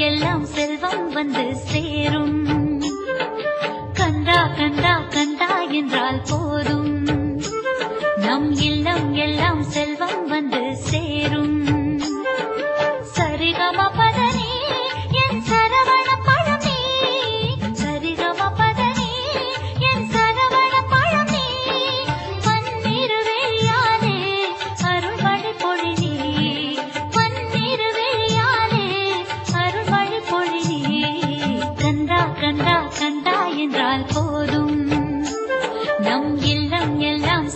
எல்லாம் செல்வம் வந்து சேரும். கந்தா கந்தா கந்தா என்றால் போதும், நம் இல்லம் எல்லாம் செல்வம் வந்து சேரும். சரிகம பதனி என் சரவண பழனி, சரிகம பதனி என் சரவண பழனி, பன்னிரு வெளியாலே அருள்மழை பொழினி, பன்னிரு வெளியாலே அருள்மழை பொழினி. கந்தா கந்தா கந்தா என்றால் போதும், நம் இல்லம் எல்லாம்